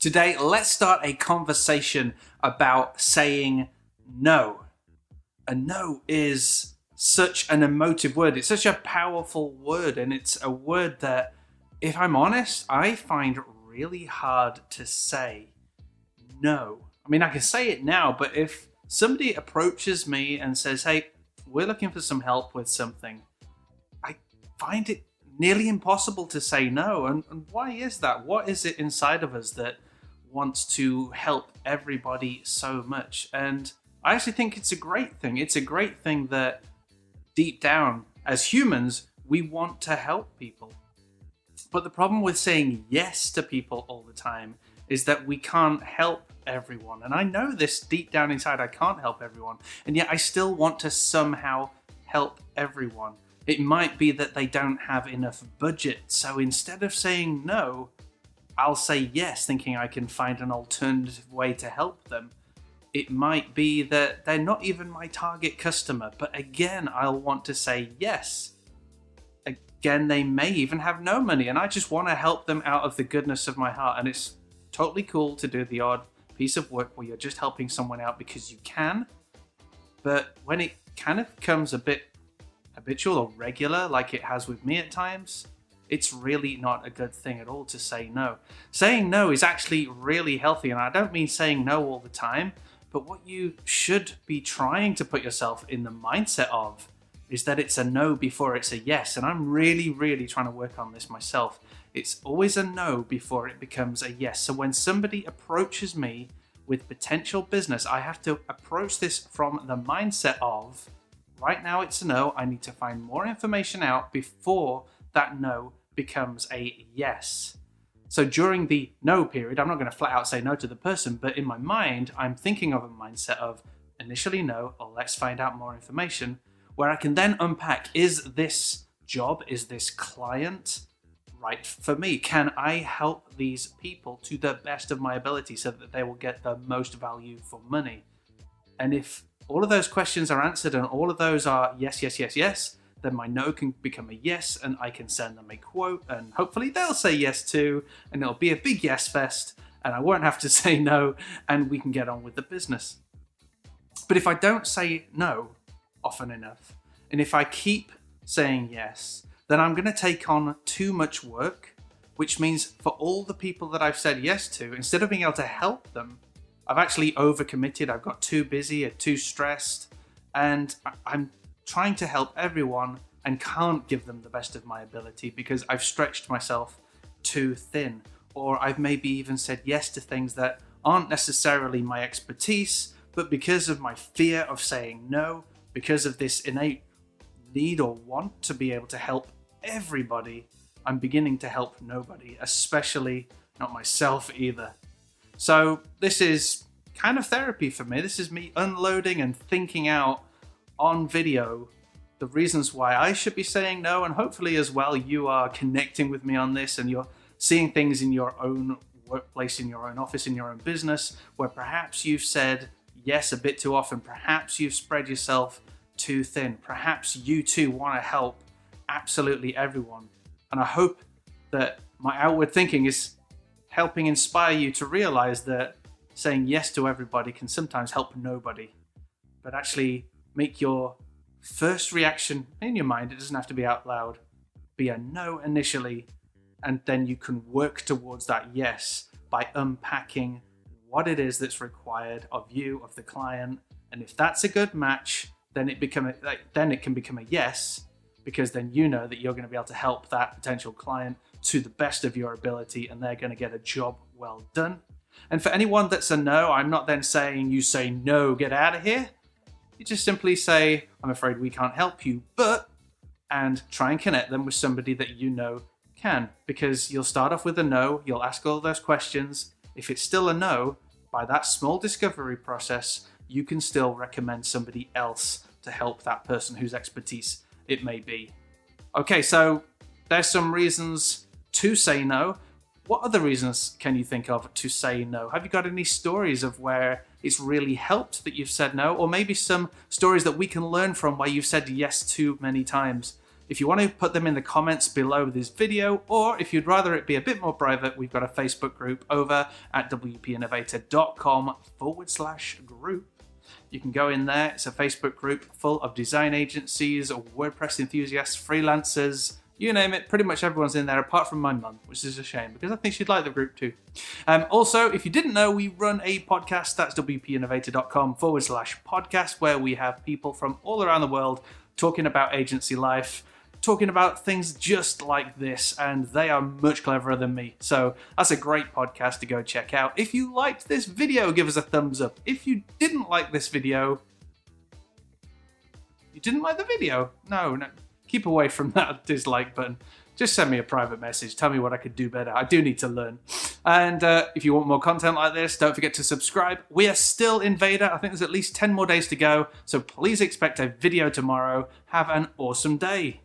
Today, let's start a conversation about saying no. A no is such an emotive word. It's such a powerful word, and it's a word that, if I'm honest, I find really hard to say no. I mean, I can say it now, but if somebody approaches me and says, hey, we're looking for some help with something, I find it nearly impossible to say no. And why is that? What is it inside of us that wants to help everybody so much? And I actually think it's a great thing. It's a great thing that deep down, as humans, we want to help people. But the problem with saying yes to people all the time is that we can't help everyone. And I know this deep down inside, I can't help everyone. And yet I still want to somehow help everyone. It might be that they don't have enough budget. So instead of saying no, I'll say yes, thinking I can find an alternative way to help them. It might be that they're not even my target customer, but again, I'll want to say yes. Again, they may even have no money, and I just want to help them out of the goodness of my heart. And it's totally cool to do the odd piece of work where you're just helping someone out because you can. But when it kind of becomes a bit habitual or regular, like it has with me at times, it's really not a good thing at all to say no. Saying no is actually really healthy, and I don't mean saying no all the time, but what you should be trying to put yourself in the mindset of is that it's a no before it's a yes. And I'm really trying to work on this myself. It's always a no before it becomes a yes. So when somebody approaches me with potential business, I have to approach this from the mindset of, right now it's a no, I need to find more information out before that no becomes a yes. So during the no period, I'm not going to flat out say no to the person, but in my mind, I'm thinking of a mindset of initially no, or let's find out more information, where I can then unpack, is this job, is this client right for me? Can I help these people to the best of my ability so that they will get the most value for money? And if all of those questions are answered and all of those are yes, then my no can become a yes, and I can send them a quote, and hopefully they'll say yes too, and it'll be a big yes fest, and I won't have to say no, and we can get on with the business. But if I don't say no often enough, and if I keep saying yes, then I'm going to take on too much work, which means for all the people that I've said yes to, instead of being able to help them, I've actually overcommitted. I've got too busy or too stressed, and I'm trying to help everyone and can't give them the best of my ability because I've stretched myself too thin. Or I've maybe even said yes to things that aren't necessarily my expertise, but because of my fear of saying no, because of this innate need or want to be able to help everybody, I'm beginning to help nobody, especially not myself either. So this is kind of therapy for me. This is me unloading and thinking out on video the reasons why I should be saying no, and hopefully as well you are connecting with me on this and you're seeing things in your own workplace, in your own office, in your own business, where perhaps you've said yes a bit too often, perhaps you've spread yourself too thin, perhaps you too want to help absolutely everyone. And I hope that my outward thinking is helping inspire you to realize that saying yes to everybody can sometimes help nobody, but actually make your first reaction in your mind, it doesn't have to be out loud, be a no initially, and then you can work towards that yes by unpacking what it is that's required of you, of the client. And if that's a good match, then it can become a yes, because then you know that you're going to be able to help that potential client to the best of your ability, and they're going to get a job well done. And for anyone that's a no, I'm not then saying you say no, get out of here. You just simply say, I'm afraid we can't help you, but, and try and connect them with somebody that you know can. Because you'll start off with a no, you'll ask all those questions. If it's still a no, by that small discovery process, you can still recommend somebody else to help that person whose expertise it may be. Okay, so there's some reasons to say no. What other reasons can you think of to say no? Have you got any stories of where it's really helped that you've said no? Or maybe some stories that we can learn from where you've said yes too many times. If you want to put them in the comments below this video, or if you'd rather it be a bit more private, we've got a Facebook group over at wpinnovator.com/group. You can go in there. It's a Facebook group full of design agencies, WordPress enthusiasts, freelancers, you name it. Pretty much everyone's in there apart from my mum, which is a shame because I think she'd like the group too. Also, if you didn't know, we run a podcast. That's wpinnovator.com/podcast, where we have people from all around the world talking about agency life, talking about things just like this, and they are much cleverer than me. So that's a great podcast to go check out. If you liked this video, give us a thumbs up. If you didn't like this video, you didn't like the video? No. Keep away from that dislike button. Just send me a private message. Tell me what I could do better. I do need to learn. And if you want more content like this, don't forget to subscribe. We are still in VEDA. I think there's at least 10 more days to go. So please expect a video tomorrow. Have an awesome day.